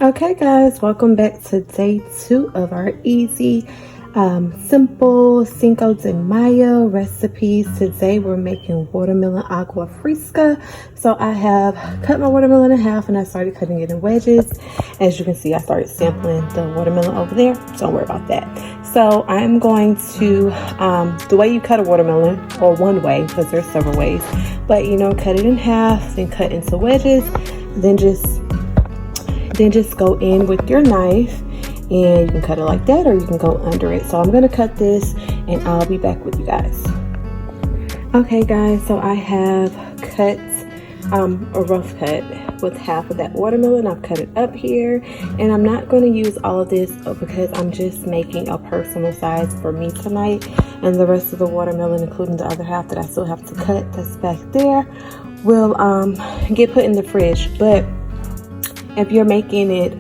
Okay guys, welcome back to day 2 of our easy, simple Cinco de Mayo recipes. Today we're making watermelon agua fresca. So I have cut my watermelon in half and I started cutting it in wedges. As you can see, I started sampling the watermelon over there. Don't worry about that. So I'm going to, the way you cut a watermelon, or one way, because there's several ways, but cut it in half, then cut into wedges, then just go in with your knife, and you can cut it like that or you can go under it. So I'm going to cut this and I'll be back with you guys. Okay guys, so I have cut a rough cut with half of that watermelon. I've cut it up here, and I'm not going to use all of this because I'm just making a personal size for me tonight, and the rest of the watermelon, including the other half that I still have to cut that's back there, will get put in the fridge. But if you're making it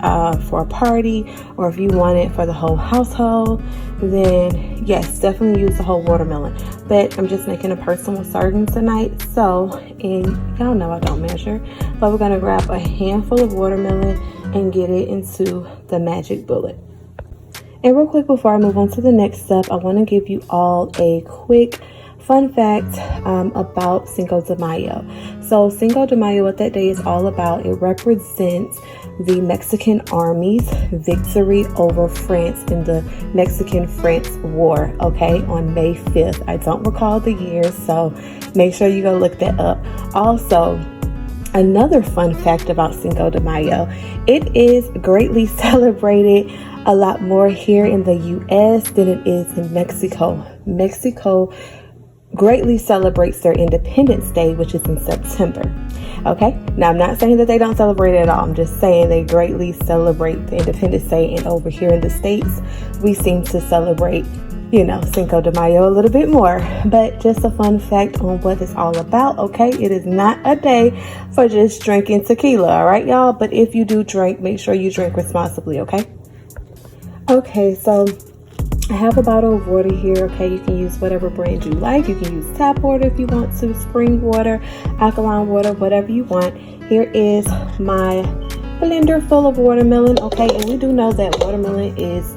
for a party, or if you want it for the whole household, then yes, definitely use the whole watermelon. But I'm just making a personal serving tonight, so, and y'all know I don't measure, but we're gonna grab a handful of watermelon and get it into the magic bullet. And real quick before I move on to the next step, I want to give you all a quick fun fact about Cinco de Mayo. So Cinco de Mayo, what that day is all about, it represents the Mexican Army's victory over France in the Mexican-France War, okay, on May 5th. I don't recall the year, so make sure you go look that up. Also, another fun fact about Cinco de Mayo, it is greatly celebrated a lot more here in the U.S. than it is in Mexico. Mexico greatly celebrates their Independence Day, which is in September. Okay, now I'm not saying that they don't celebrate it at all. I'm just saying they greatly celebrate the Independence Day, and over here in the States, we seem to celebrate, Cinco de Mayo a little bit more. But just a fun fact on what it's all about, okay? It is not a day for just drinking tequila, all right, y'all? But if you do drink, make sure you drink responsibly, okay? Okay, so I have a bottle of water here, okay? You can use whatever brand you like. You can use tap water if you want to, spring water, alkaline water, whatever you want. Here is my blender full of watermelon, okay? And we do know that watermelon is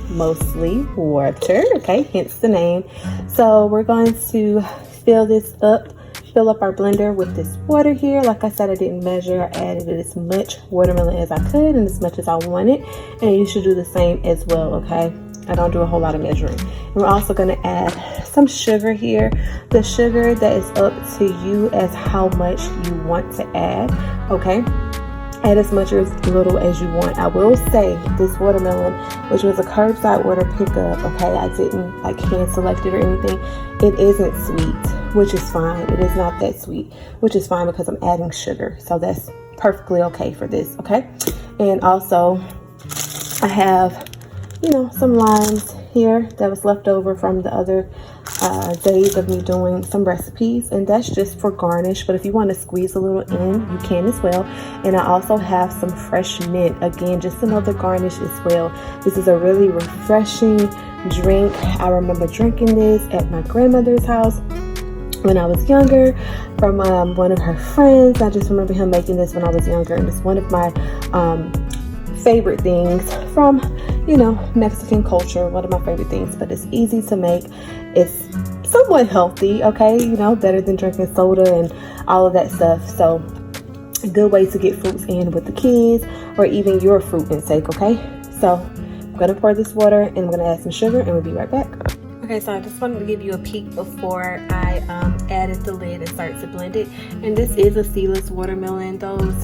mostly water, okay? Hence the name. So we're going to fill up our blender with this water here. Like I said, I didn't measure. I added as much watermelon as I could and as much as I wanted. And you should do the same as well, okay? I don't do a whole lot of measuring. And we're also going to add some sugar here. The sugar, that is up to you as how much you want to add, okay? Add as much or as little as you want. I will say this watermelon, which was a curbside order pickup, okay, I didn't hand select it or anything. It isn't sweet, which is fine. It is not that sweet, which is fine because I'm adding sugar. So that's perfectly okay for this, okay? And also I have some limes here that was left over from the other days of me doing some recipes, and that's just for garnish. But if you want to squeeze a little in, you can as well. And I also have some fresh mint, again, just another garnish as well. This is a really refreshing drink. I remember drinking this at my grandmother's house when I was younger from one of her friends. I just remember him making this when I was younger, and it's one of my favorite things from Mexican culture, one of my favorite things. But it's easy to make, it's somewhat healthy, okay, better than drinking soda and all of that stuff. So a good way to get fruits in with the kids, or even your fruit intake, okay? So I'm gonna pour this water and I'm gonna add some sugar, and we'll be right back. Okay, so I just wanted to give you a peek before I added the lid and started to blend it. And this is a seedless watermelon. Those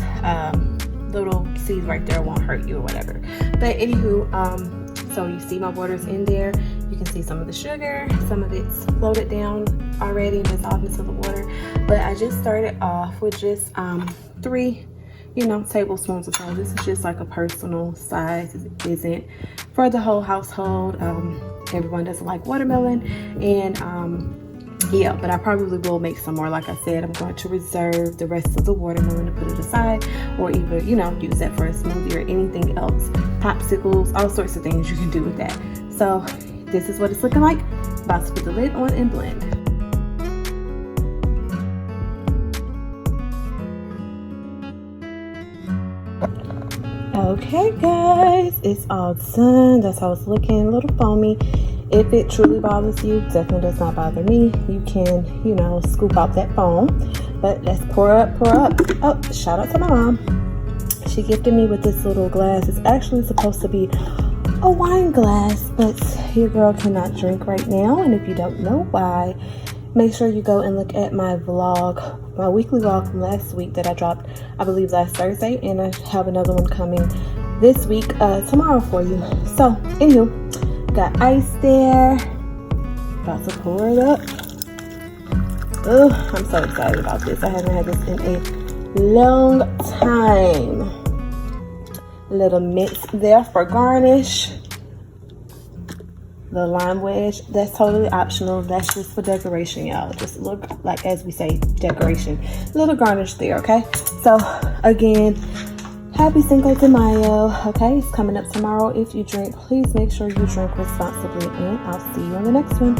little seeds right there won't hurt you or whatever. But anywho, so you see my water's in there. You can see some of the sugar, some of it's floated down already and dissolved into the water. But I just started off with just 3 tablespoons or so. This is just like a personal size. It isn't for the whole household. Everyone doesn't like watermelon, and yeah, but I probably will make some more. Like I said, I'm going to reserve the rest of the watermelon to put it aside, or either use that for a smoothie or anything else, popsicles, all sorts of things you can do with that. So this is what it's looking like. About to put the lid on and blend. Okay, guys, it's all done. That's how it's looking, a little foamy. If it truly bothers you, definitely does not bother me. You can, scoop out that foam. But let's pour up. Oh, shout out to my mom. She gifted me with this little glass. It's actually supposed to be a wine glass, but your girl cannot drink right now. And if you don't know why, make sure you go and look at my vlog, my weekly vlog from last week that I dropped, I believe last Thursday, and I have another one coming this week, tomorrow for you. So, anywho, got ice there. About to pour it up. Oh, I'm so excited about this. I haven't had this in a long time. Little mint there for garnish. The lime wedge, that's totally optional. That's just for decoration, y'all. Just look like, as we say, decoration. Little garnish there, okay? So, again, happy Cinco de Mayo, okay? It's coming up tomorrow. If you drink, please make sure you drink responsibly, and I'll see you on the next one.